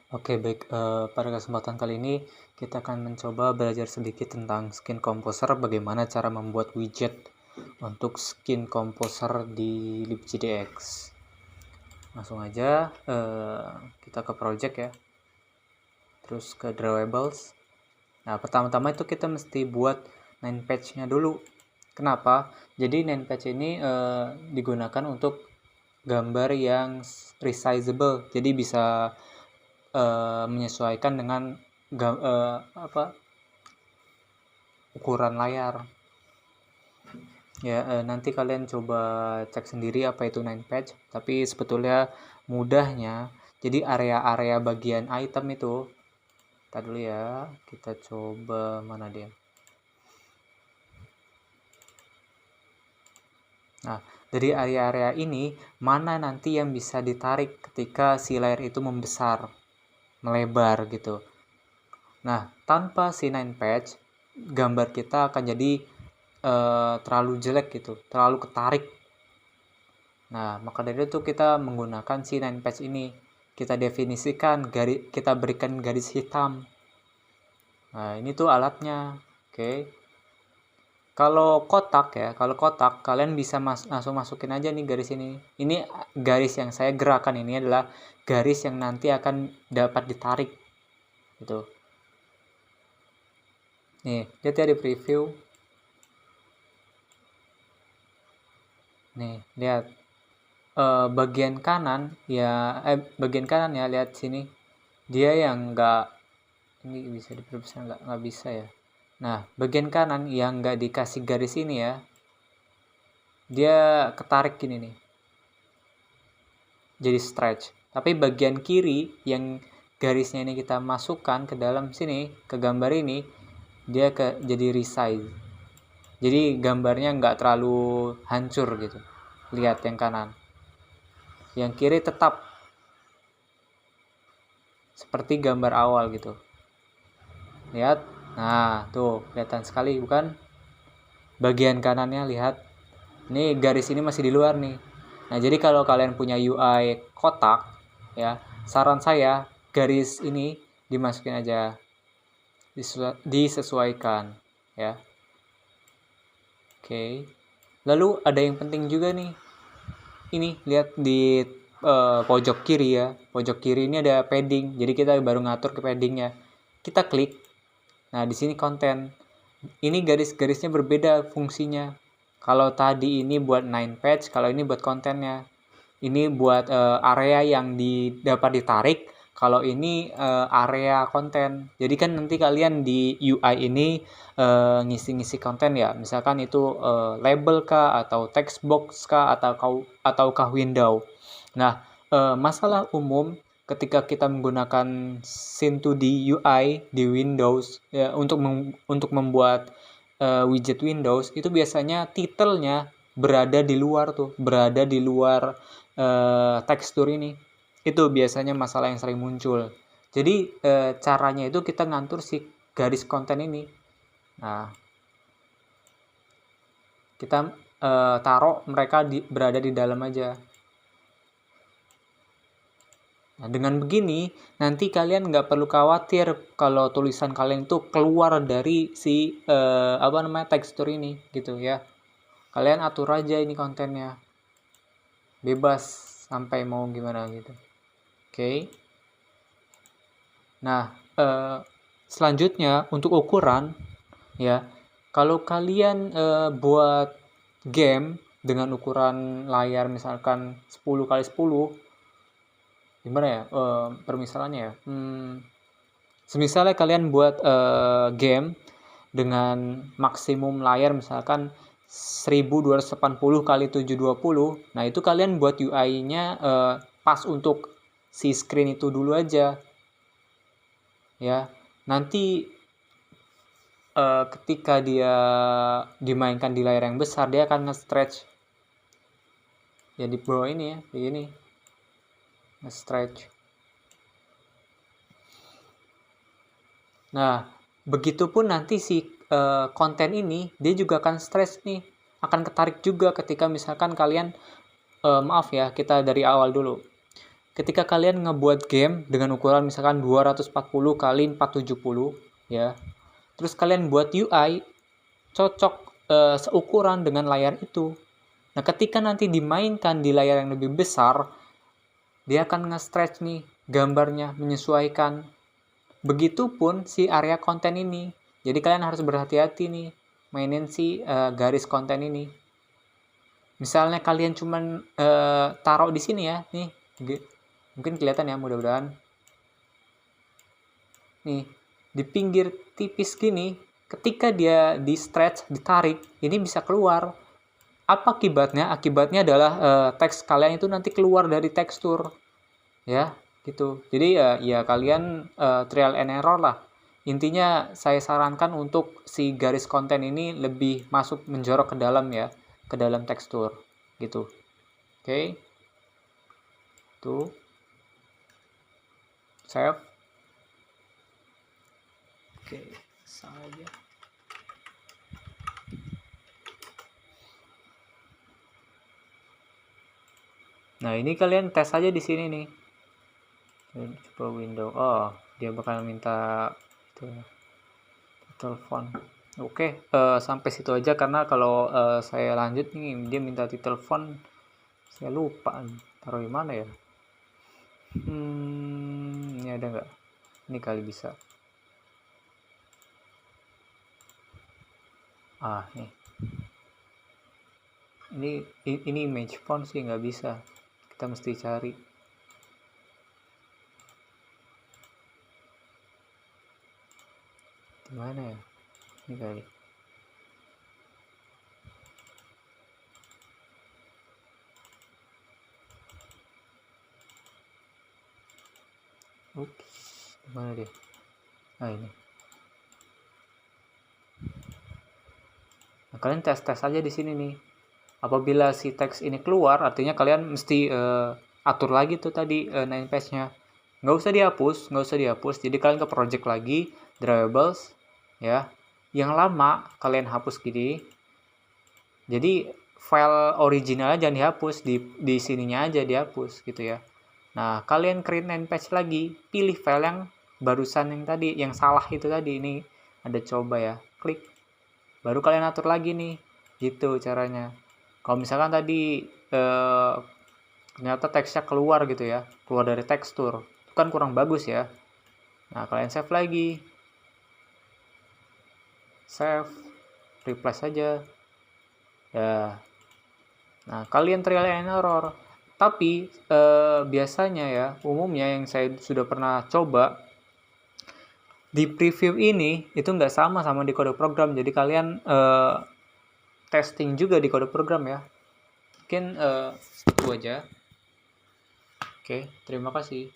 Oke, baik. Pada kesempatan kali ini kita akan mencoba belajar sedikit tentang Skin Composer, bagaimana cara membuat widget untuk Skin Composer di libgdx. Langsung aja kita ke project ya, terus ke drawables. Nah, pertama-tama itu kita mesti buat name page-nya dulu. Kenapa? Jadi name page ini digunakan untuk gambar yang resizable, jadi bisa menyesuaikan dengan ukuran layar ya. Nanti kalian coba cek sendiri apa itu nine page, tapi sebetulnya mudahnya. Jadi area-area bagian item itu, kita dulu ya, kita coba mana dia. Nah, dari area-area ini mana nanti yang bisa ditarik ketika si layar itu membesar, melebar gitu. Nah, tanpa si nine page, gambar kita akan jadi terlalu jelek gitu, terlalu ketarik. Nah, maka dari itu kita menggunakan si nine page ini. Kita definisikan, kita berikan garis hitam. Nah, ini tuh alatnya. Oke. Kalau kotak ya, kalau kotak kalian bisa langsung masukin aja nih garis ini. Ini garis yang saya gerakan, ini adalah garis yang nanti akan dapat ditarik. Gitu. Nih, lihat ya di preview. Nih, lihat. Bagian kanan ya, lihat sini, dia yang enggak, ini bisa diperbesar nggak bisa ya. Nah, bagian kanan yang nggak dikasih garis ini ya, dia ketarik gini nih, jadi stretch. Tapi bagian kiri yang garisnya ini kita masukkan ke dalam sini, ke gambar ini, dia jadi resize, jadi gambarnya nggak terlalu hancur gitu. Lihat yang kanan, yang kiri tetap seperti gambar awal gitu. Lihat, nah tuh kelihatan sekali bukan? Bagian kanannya lihat, ini garis ini masih di luar nih. Nah, jadi kalau kalian punya UI kotak ya, saran saya garis ini dimasukin aja, disesuaikan ya. Oke. Lalu ada yang penting juga nih, ini lihat di pojok kiri ya, pojok kiri ini ada padding, jadi kita baru ngatur ke paddingnya. Kita klik, nah di sini konten, ini garis-garisnya berbeda fungsinya. Kalau tadi ini buat nine page, kalau ini buat kontennya. Ini buat area yang dapat ditarik, kalau ini area konten. Jadi kan nanti kalian di UI ini ngisi-ngisi konten ya, misalkan itu label kah, atau text box kah, ataukah window. Nah, masalah umum ketika kita menggunakan Scene2D UI di Windows ya, untuk membuat widget Windows, itu biasanya titelnya berada di luar tuh, berada di luar tekstur ini. Itu biasanya masalah yang sering muncul. Jadi caranya itu kita ngatur si garis konten ini. Nah, kita taruh mereka berada di dalam aja. Nah, dengan begini nanti kalian nggak perlu khawatir kalau tulisan kalian itu keluar dari si tekstur ini gitu ya. Kalian atur aja ini kontennya, bebas sampai mau gimana gitu. Oke. Nah, selanjutnya untuk ukuran ya, kalau kalian buat game dengan ukuran layar misalkan 10x10, gimana ya permisalannya ya, semisalnya kalian buat game dengan maksimum layar misalkan 1280x720, nah itu kalian buat UI-nya pas untuk si screen itu dulu aja ya. Nanti ketika dia dimainkan di layar yang besar, dia akan nge-stretch ya, di bawah ini ya, begini nge-stretch. Nah, begitupun nanti si konten ini, dia juga akan stretch nih, akan ketarik juga ketika misalkan kalian maaf ya, kita dari awal dulu. ketika kalian ngebuat game dengan ukuran misalkan 240 kali 470 ya, terus kalian buat UI cocok seukuran dengan layar itu. Nah, ketika nanti dimainkan di layar yang lebih besar, dia akan nge-stretch nih gambarnya, menyesuaikan. Begitupun si area konten ini. Jadi kalian harus berhati-hati nih mainin si garis konten ini. Misalnya kalian cuman taruh di sini ya, nih. Mungkin kelihatan ya, mudah-mudahan. Nih, di pinggir tipis gini, ketika dia di stretch, ditarik, ini bisa keluar. Apa akibatnya? Akibatnya adalah teks kalian itu nanti keluar dari tekstur. Ya, gitu. Jadi ya kalian trial and error lah. Intinya saya sarankan untuk si garis konten ini lebih masuk menjorok ke dalam ya, ke dalam tekstur gitu. Oke. Tuh. Save. Oke, saja. Nah, ini kalian tes aja di sini nih. Coba window. Oh, dia bakal minta itu telepon. Oke, sampai situ aja karena kalau saya lanjut nih dia minta telepon, saya lupa taruh di mana ya. Ini ada nggak? Ini kali bisa. Nih. Ini image font sih nggak bisa. Kita mesti cari. Di mana ya? Ini kali. Ups, di mana dia? Ini. Nah, kalian tes aja di sini nih. Apabila si teks ini keluar, artinya kalian mesti atur lagi tuh tadi name page-nya. Nggak usah dihapus. Jadi kalian ke project lagi, drawables, ya. Yang lama kalian hapus gini. Jadi file originalnya jangan dihapus, di sininya aja dihapus gitu ya. Nah, kalian create name page lagi, pilih file yang barusan yang tadi, yang salah itu tadi. Ini ada coba ya, klik. Baru kalian atur lagi nih, gitu caranya. Kalau misalkan tadi ternyata teksnya keluar gitu ya, keluar dari tekstur, itu kan kurang bagus ya. Nah, kalian save lagi, save, replace saja ya. Nah, kalian trial and error. Tapi biasanya ya, umumnya yang saya sudah pernah coba di preview ini itu nggak sama di kode program. Jadi kalian testing juga di kode program ya. Mungkin itu aja. Oke, terima kasih.